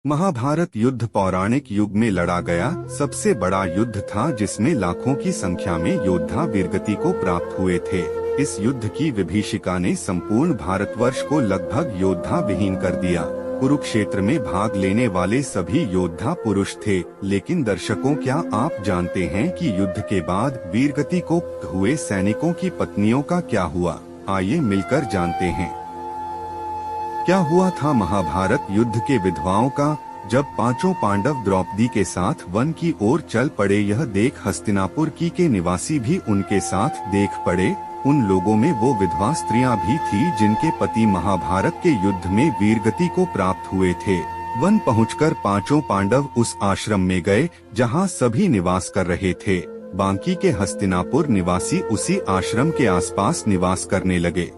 महाभारत युद्ध पौराणिक युग में लड़ा गया सबसे बड़ा युद्ध था, जिसमें लाखों की संख्या में योद्धा वीरगति को प्राप्त हुए थे। इस युद्ध की विभीषिका ने संपूर्ण भारतवर्ष को लगभग योद्धा विहीन कर दिया। कुरुक्षेत्र में भाग लेने वाले सभी योद्धा पुरुष थे, लेकिन दर्शकों, क्या आप जानते हैं कि युद्ध के बाद वीरगति को हुए सैनिकों की पत्नियों का क्या हुआ? आइए मिलकर जानते हैं क्या हुआ था महाभारत युद्ध के विधवाओं का। जब पांचों पांडव द्रौपदी के साथ वन की ओर चल पड़े, यह देख हस्तिनापुर की के निवासी भी उनके साथ देख पड़े। उन लोगों में वो विधवा स्त्रियां भी थी जिनके पति महाभारत के युद्ध में वीरगति को प्राप्त हुए थे। वन पहुंचकर पांचों पांडव उस आश्रम में गए जहां सभी निवास कर रहे थे। बांकी के हस्तिनापुर निवासी उसी आश्रम के आसपास निवास करने लगे।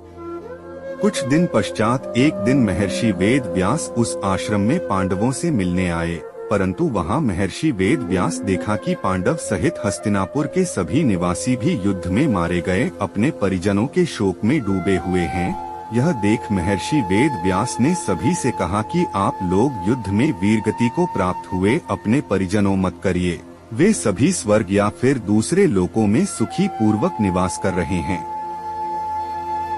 कुछ दिन पश्चात एक दिन महर्षि वेद व्यास उस आश्रम में पांडवों से मिलने आए, परंतु वहां महर्षि वेद व्यास देखा कि पांडव सहित हस्तिनापुर के सभी निवासी भी युद्ध में मारे गए अपने परिजनों के शोक में डूबे हुए हैं। यह देख महर्षि वेद व्यास ने सभी से कहा कि आप लोग युद्ध में वीरगति को प्राप्त हुए अपने परिजनों मत करिए। वे सभी स्वर्ग या फिर दूसरे लोकों में सुखी पूर्वक निवास कर रहे हैं।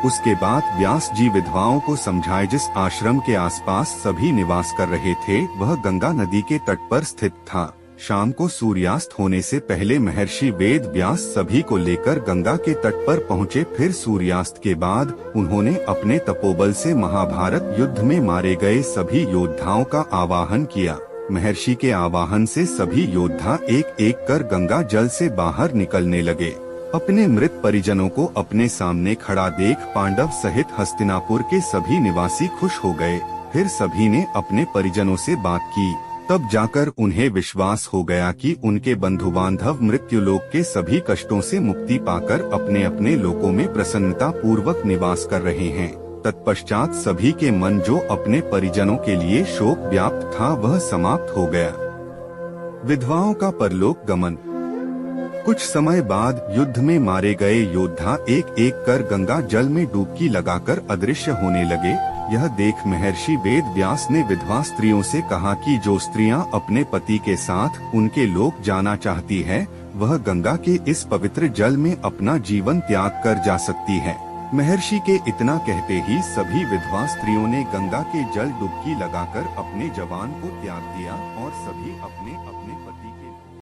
उसके बाद व्यास जी विधवाओं को समझाए। जिस आश्रम के आसपास सभी निवास कर रहे थे वह गंगा नदी के तट पर स्थित था। शाम को सूर्यास्त होने से पहले महर्षि वेद व्यास सभी को लेकर गंगा के तट पर पहुँचे। फिर सूर्यास्त के बाद उन्होंने अपने तपोबल से महाभारत युद्ध में मारे गए सभी योद्धाओं का आवाहन किया। महर्षि के आवाहन से सभी योद्धा एक एक कर गंगा जल से बाहर निकलने लगे। अपने मृत परिजनों को अपने सामने खड़ा देख पांडव सहित हस्तिनापुर के सभी निवासी खुश हो गए। फिर सभी ने अपने परिजनों से बात की, तब जाकर उन्हें विश्वास हो गया कि उनके बंधु बांधव मृत्युलोक के सभी कष्टों से मुक्ति पाकर अपने अपने लोकों में प्रसन्नता पूर्वक निवास कर रहे हैं। तत्पश्चात सभी के मन जो अपने परिजनों के लिए शोक व्याप्त था वह समाप्त हो गया। विधवाओं का परलोक गमन। कुछ समय बाद युद्ध में मारे गए योद्धा एक एक कर गंगा जल में डुबकी लगाकर अदृश्य होने लगे। यह देख महर्षि वेद व्यास ने विधवा स्त्रियों से कहा कि जो स्त्रियां अपने पति के साथ उनके लोक जाना चाहती है, वह गंगा के इस पवित्र जल में अपना जीवन त्याग कर जा सकती है। महर्षि के इतना कहते ही सभी विधवा स्त्रियों ने गंगा के जल डुबकी लगाकर अपने जवान को त्याग दिया और सभी अपने